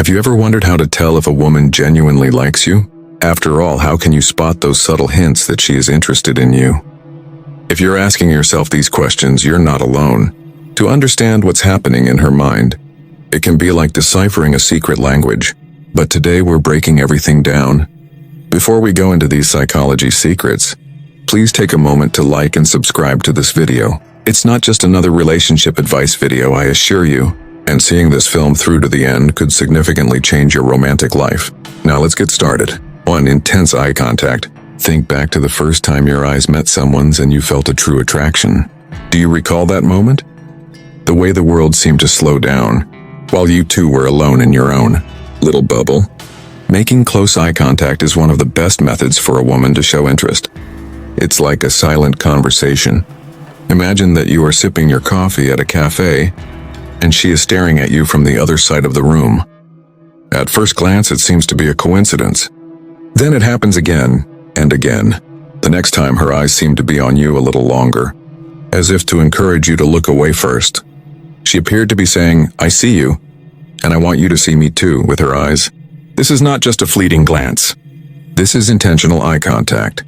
Have you ever wondered how to tell if a woman genuinely likes you? After all, how can you spot those subtle hints that she is interested in you? If you're asking yourself these questions, you're not alone. To understand what's happening in her mind, it can be like deciphering a secret language. But today we're breaking everything down. Before we go into these psychology secrets, please take a moment to like and subscribe to this video. It's not just another relationship advice video, I assure you, and seeing this film through to the end could significantly change your romantic life. Now let's get started. 1. Intense eye contact. Think back to the first time your eyes met someone's and you felt a true attraction. Do you recall that moment? The way the world seemed to slow down, while you two were alone in your own little bubble. Making close eye contact is one of the best methods for a woman to show interest. It's like a silent conversation. Imagine that you are sipping your coffee at a cafe, and she is staring at you from the other side of the room. At first glance, it seems to be a coincidence. Then it happens again and again. The next time, her eyes seem to be on you a little longer, as if to encourage you to look away first. She appeared to be saying, "I see you, and I want you to see me too," with her eyes. This is not just a fleeting glance. This is intentional eye contact.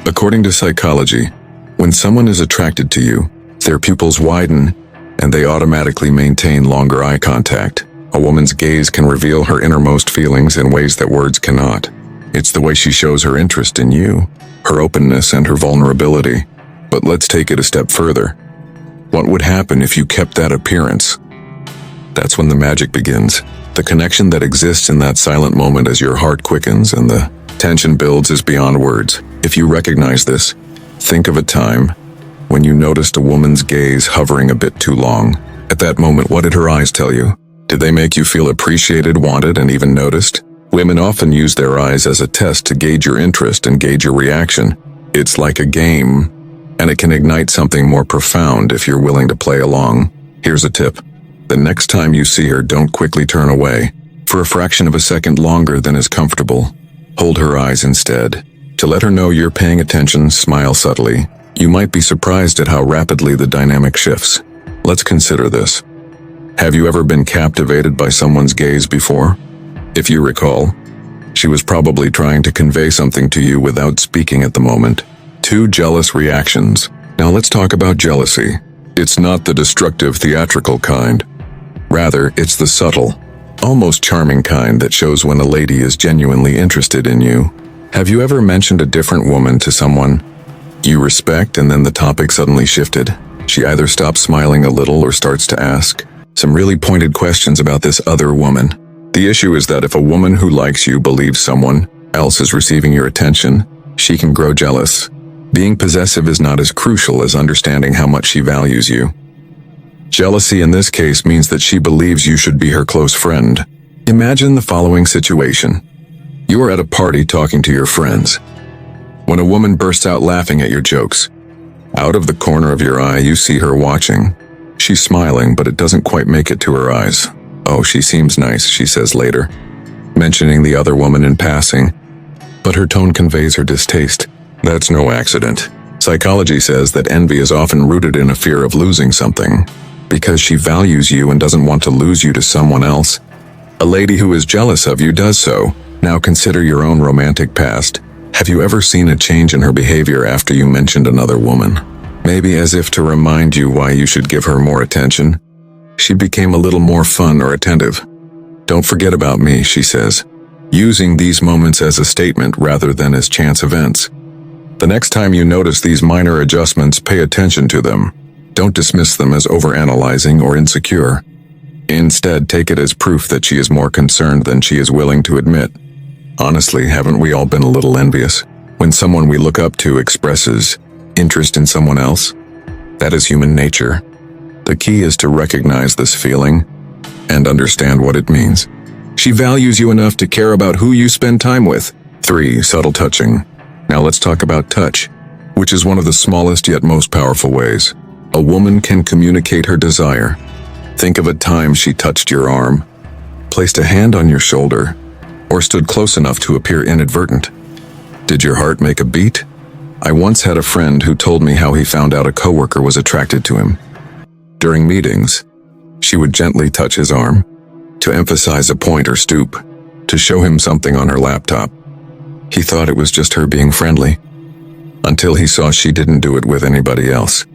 According to psychology, when someone is attracted to you, their pupils widen and they automatically maintain longer eye contact. A woman's gaze can reveal her innermost feelings in ways that words cannot. It's the way she shows her interest in you, her openness and her vulnerability. But let's take it a step further. What would happen if you kept that appearance? That's when the magic begins. The connection that exists in that silent moment as your heart quickens and the tension builds is beyond words. If you recognize this, think of a time when you noticed a woman's gaze hovering a bit too long. At that moment, what did her eyes tell you? Did they make you feel appreciated, wanted, and even noticed? Women often use their eyes as a test to gauge your interest and gauge your reaction. It's like a game, and it can ignite something more profound if you're willing to play along. Here's a tip. The next time you see her, don't quickly turn away. For a fraction of a second longer than is comfortable, hold her eyes instead. To let her know you're paying attention, smile subtly. You might be surprised at how rapidly the dynamic shifts. Let's consider this. Have you ever been captivated by someone's gaze before? If you recall, she was probably trying to convey something to you without speaking at the moment. 2. Jealous reactions. Now let's talk about jealousy. It's not the destructive, theatrical kind. Rather, it's the subtle, almost charming kind that shows when a lady is genuinely interested in you. Have you ever mentioned a different woman to someone you respect and then the topic suddenly shifted? She either stops smiling a little or starts to ask some really pointed questions about this other woman. The issue is that if a woman who likes you believes someone else is receiving your attention, she can grow jealous. Being possessive is not as crucial as understanding how much she values you. Jealousy in this case means that she believes you should be her close friend. Imagine the following situation. You are at a party talking to your friends, when a woman bursts out laughing at your jokes. Out of the corner of your eye, you see her watching. She's smiling, but it doesn't quite make it to her eyes. "Oh, she seems nice," she says later, mentioning the other woman in passing, but her tone conveys her distaste. That's no accident. Psychology says that envy is often rooted in a fear of losing something, because she values you and doesn't want to lose you to someone else. A lady who is jealous of you does so. Now consider your own romantic past. Have you ever seen a change in her behavior after you mentioned another woman? Maybe as if to remind you why you should give her more attention. She became a little more fun or attentive. "Don't forget about me," she says, using these moments as a statement rather than as chance events. The next time you notice these minor adjustments, pay attention to them. Don't dismiss them as overanalyzing or insecure. Instead, take it as proof that she is more concerned than she is willing to admit. Honestly, haven't we all been a little envious when someone we look up to expresses interest in someone else? That is human nature. The key is to recognize this feeling and understand what it means. She values you enough to care about who you spend time with. 3. Subtle touching. Now let's talk about touch, which is one of the smallest yet most powerful ways a woman can communicate her desire. Think of a time she touched your arm, placed a hand on your shoulder, or stood close enough to appear inadvertent. Did your heart make a beat? I once had a friend who told me how he found out a coworker was attracted to him. During meetings, she would gently touch his arm, to emphasize a point or stoop, to show him something on her laptop. He thought it was just her being friendly, until he saw she didn't do it with anybody else.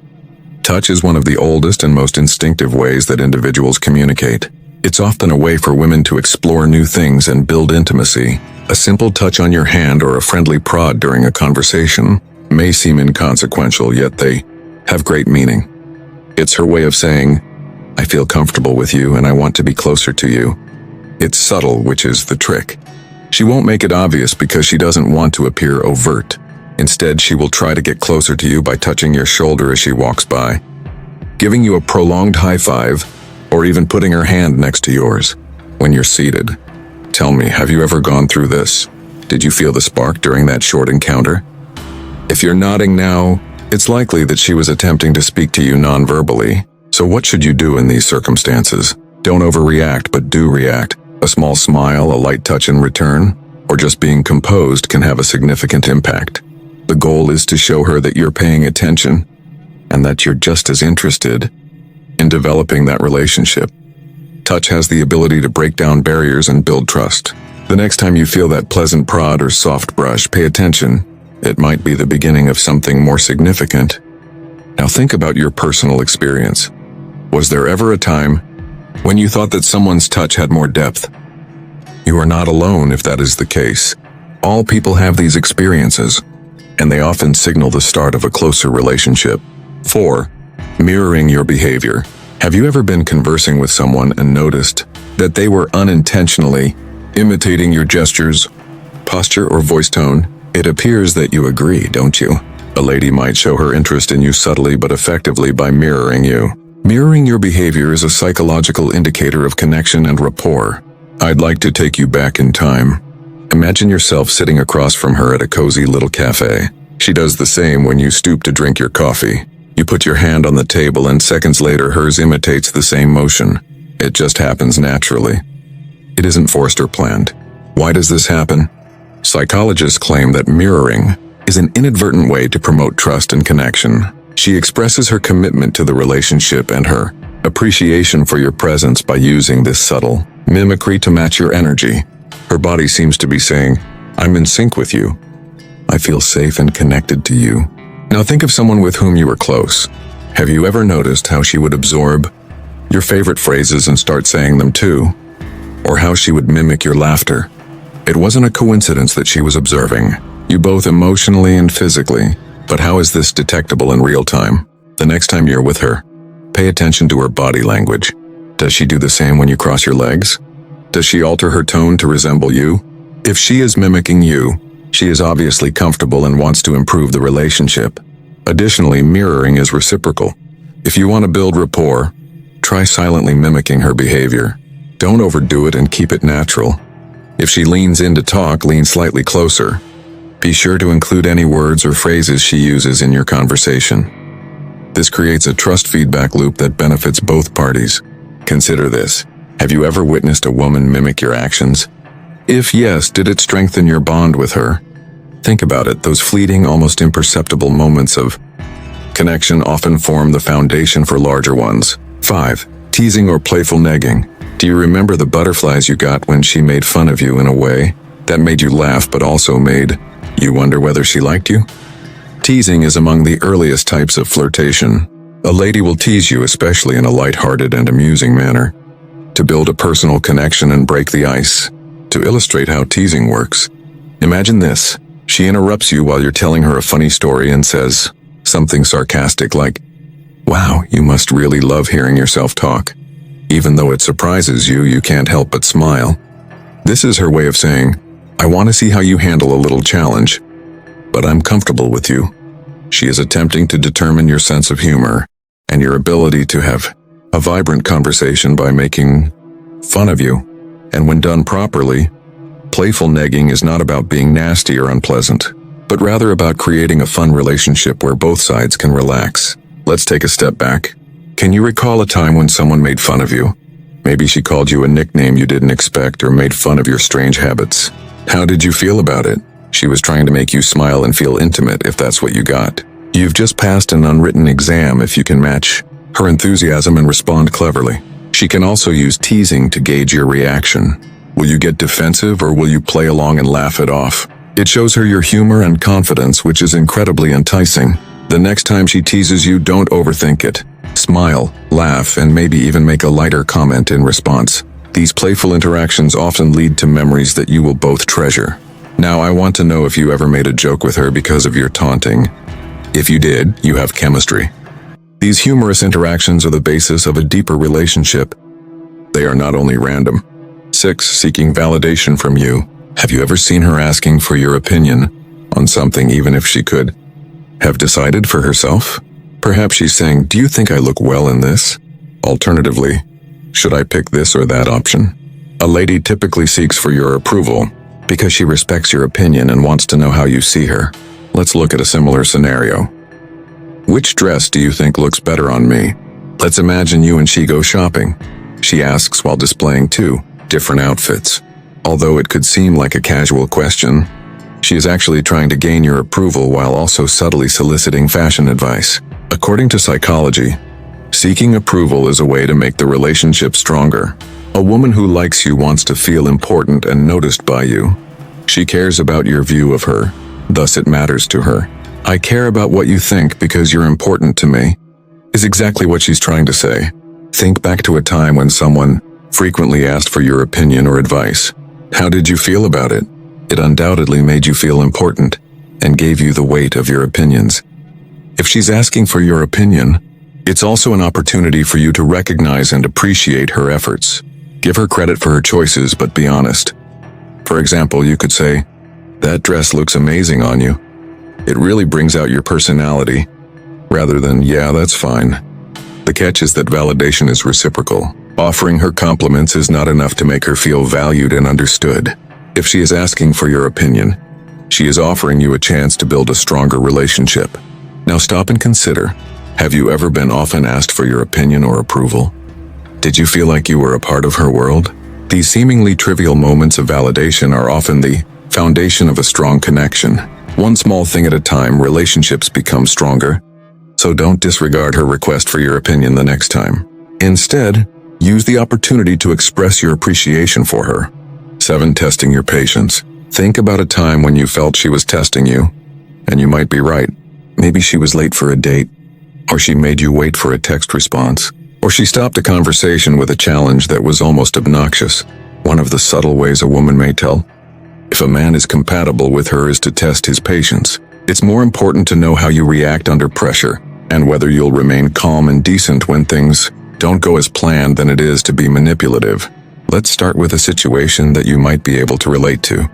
Touch is one of the oldest and most instinctive ways that individuals communicate. It's often a way for women to explore new things and build intimacy. A simple touch on your hand or a friendly prod during a conversation may seem inconsequential, yet they have great meaning. It's her way of saying, "I feel comfortable with you and I want to be closer to you." It's subtle, which is the trick. She won't make it obvious because she doesn't want to appear overt. Instead, she will try to get closer to you by touching your shoulder as she walks by, giving you a prolonged high five, or even putting her hand next to yours when you're seated. Tell me, have you ever gone through this? Did you feel the spark during that short encounter? If you're nodding now, it's likely that she was attempting to speak to you non-verbally. So what should you do in these circumstances? Don't overreact, but do react. A small smile, a light touch in return, or just being composed can have a significant impact. The goal is to show her that you're paying attention and that you're just as interested in developing that relationship. Touch has the ability to break down barriers and build trust. The next time you feel that pleasant prod or soft brush, pay attention. It might be the beginning of something more significant. Now think about your personal experience. Was there ever a time when you thought that someone's touch had more depth? You are not alone if that is the case. All people have these experiences, and they often signal the start of a closer relationship. 4. Mirroring your behavior. Have you ever been conversing with someone and noticed that they were unintentionally imitating your gestures, posture, or voice tone? It appears that you agree, don't you? A lady might show her interest in you subtly but effectively by mirroring you. Mirroring your behavior is a psychological indicator of connection and rapport. I'd like to take you back in time. Imagine yourself sitting across from her at a cozy little cafe. She does the same when you stoop to drink your coffee. You put your hand on the table and seconds later hers imitates the same motion. It just happens naturally. It isn't forced or planned. Why does this happen? Psychologists claim that mirroring is an inadvertent way to promote trust and connection. She expresses her commitment to the relationship and her appreciation for your presence by using this subtle mimicry to match your energy. Her body seems to be saying, "I'm in sync with you. I feel safe and connected to you." Now think of someone with whom you were close. Have you ever noticed how she would absorb your favorite phrases and start saying them too? Or how she would mimic your laughter? It wasn't a coincidence that she was observing you both emotionally and physically. But how is this detectable in real time? The next time you're with her, pay attention to her body language. Does she do the same when you cross your legs? Does she alter her tone to resemble you? If she is mimicking you, she is obviously comfortable and wants to improve the relationship. Additionally, mirroring is reciprocal. If you want to build rapport, try silently mimicking her behavior. Don't overdo it and keep it natural. If she leans in to talk, lean slightly closer. Be sure to include any words or phrases she uses in your conversation. This creates a trust feedback loop that benefits both parties. Consider this. Have you ever witnessed a woman mimic your actions? If yes, did it strengthen your bond with her? Think about it. Those fleeting, almost imperceptible moments of connection often form the foundation for larger ones. 5. Teasing or playful negging. Do you remember the butterflies you got when she made fun of you in a way that made you laugh but also made you wonder whether she liked you? Teasing is among the earliest types of flirtation. A lady will tease you, especially in a light-hearted and amusing manner, to build a personal connection and break the ice. To illustrate how teasing works, imagine this. She interrupts you while you're telling her a funny story and says something sarcastic like, "Wow, you must really love hearing yourself talk." Even though it surprises you, you can't help but smile. This is her way of saying, "I want to see how you handle a little challenge, but I'm comfortable with you." She is attempting to determine your sense of humor and your ability to have a vibrant conversation by making fun of you. And when done properly, playful negging is not about being nasty or unpleasant, but rather about creating a fun relationship where both sides can relax. Let's take a step back. Can you recall a time when someone made fun of you? Maybe she called you a nickname you didn't expect or made fun of your strange habits. How did you feel about it? She was trying to make you smile and feel intimate if that's what you got. You've just passed an unwritten exam if you can match her enthusiasm and respond cleverly. She can also use teasing to gauge your reaction. Will you get defensive or will you play along and laugh it off? It shows her your humor and confidence, which is incredibly enticing. The next time she teases you, don't overthink it. Smile, laugh, and maybe even make a lighter comment in response. These playful interactions often lead to memories that you will both treasure. Now, I want to know if you ever made a joke with her because of your taunting. If you did, you have chemistry. These humorous interactions are the basis of a deeper relationship. They are not only random. 6. Seeking validation from you. Have you ever seen her asking for your opinion on something even if she could have decided for herself? Perhaps she's saying, "Do you think I look well in this?" Alternatively, "Should I pick this or that option?" A lady typically seeks for your approval because she respects your opinion and wants to know how you see her. Let's look at a similar scenario. Which dress do you think looks better on me? Let's imagine you and she go shopping. She asks while displaying 2 different outfits. Although it could seem like a casual question, she is actually trying to gain your approval while also subtly soliciting fashion advice. According to psychology, seeking approval is a way to make the relationship stronger. A woman who likes you wants to feel important and noticed by you. She cares about your view of her, thus it matters to her. "I care about what you think because you're important to me," is exactly what she's trying to say. Think back to a time when someone frequently asked for your opinion or advice. How did you feel about it? It undoubtedly made you feel important and gave you the weight of your opinions. If she's asking for your opinion, it's also an opportunity for you to recognize and appreciate her efforts. Give her credit for her choices, but be honest. For example, you could say, "That dress looks amazing on you. It really brings out your personality," rather than, "Yeah, that's fine." The catch is that validation is reciprocal. Offering her compliments is not enough to make her feel valued and understood. If she is asking for your opinion, she is offering you a chance to build a stronger relationship. Now stop and consider, have you ever been often asked for your opinion or approval? Did you feel like you were a part of her world? These seemingly trivial moments of validation are often the foundation of a strong connection. One small thing at a time, relationships become stronger. So don't disregard her request for your opinion the next time. Instead, use the opportunity to express your appreciation for her. 7. Testing your patience. Think about a time when you felt she was testing you, and you might be right. Maybe she was late for a date, or she made you wait for a text response, or she stopped a conversation with a challenge that was almost obnoxious. One of the subtle ways a woman may tell if a man is compatible with her is to test his patience. It's more important to know how you react under pressure, and whether you'll remain calm and decent when things don't go as planned than it is to be manipulative. Let's start with a situation that you might be able to relate to.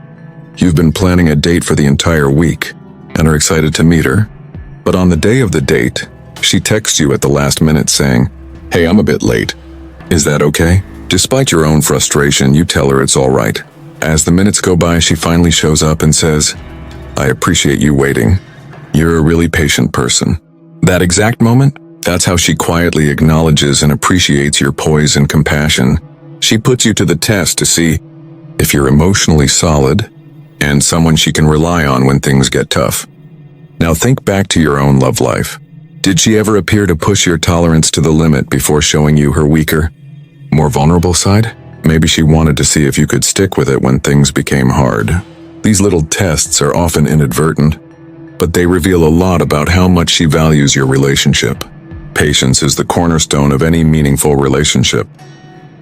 You've been planning a date for the entire week and are excited to meet her, but on the day of the date, she texts you at the last minute saying, "Hey, I'm a bit late. Is that okay?" Despite your own frustration, you tell her it's all right. As the minutes go by, she finally shows up and says, "I appreciate you waiting. You're a really patient person." That exact moment, that's how she quietly acknowledges and appreciates your poise and compassion. She puts you to the test to see if you're emotionally solid and someone she can rely on when things get tough. Now think back to your own love life. Did she ever appear to push your tolerance to the limit before showing you her weaker, more vulnerable side? Maybe she wanted to see if you could stick with it when things became hard. These little tests are often inadvertent, but they reveal a lot about how much she values your relationship. Patience is the cornerstone of any meaningful relationship.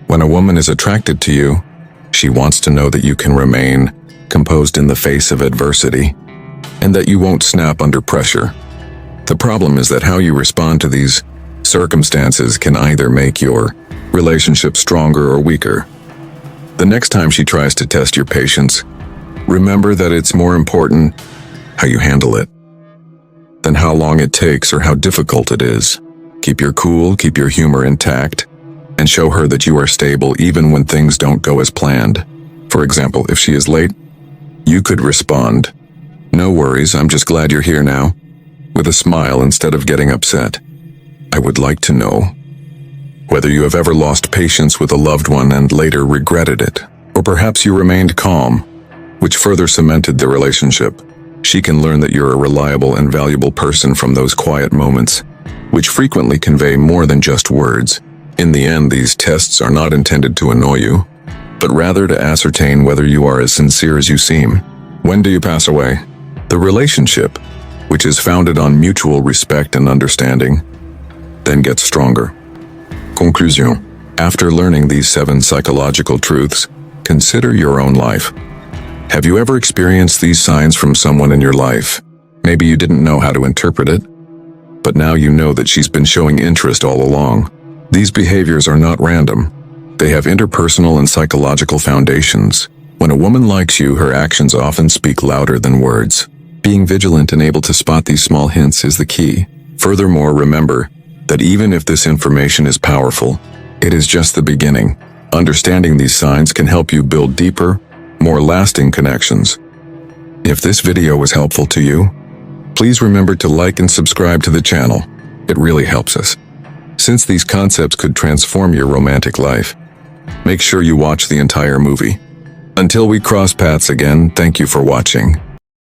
When a woman is attracted to you, she wants to know that you can remain composed in the face of adversity, and that you won't snap under pressure. The problem is that how you respond to these circumstances can either make your relationship stronger or weaker. The next time she tries to test your patience, remember that it's more important how you handle it than how long it takes or how difficult it is. Keep your cool, keep your humor intact, and show her that you are stable even when things don't go as planned. For example, if she is late, you could respond, "No worries, I'm just glad you're here now," with a smile instead of getting upset. I would like to know whether you have ever lost patience with a loved one and later regretted it, or perhaps you remained calm, which further cemented the relationship. She can learn that you're a reliable and valuable person from those quiet moments, which frequently convey more than just words. In the end, these tests are not intended to annoy you, but rather to ascertain whether you are as sincere as you seem. When do you pass away? The relationship, which is founded on mutual respect and understanding, then gets stronger. Conclusion. After learning these 7 psychological truths, consider your own life. Have you ever experienced these signs from someone in your life? Maybe you didn't know how to interpret it, but now you know that she's been showing interest all along. These behaviors are not random. They have interpersonal and psychological foundations. When a woman likes you, her actions often speak louder than words. Being vigilant and able to spot these small hints is the key. Furthermore, remember that even if this information is powerful, it is just the beginning. Understanding these signs can help you build deeper, more lasting connections. If this video was helpful to you, please remember to like and subscribe to the channel. It really helps us. Since these concepts could transform your romantic life, make sure you watch the entire movie. Until we cross paths again, thank you for watching.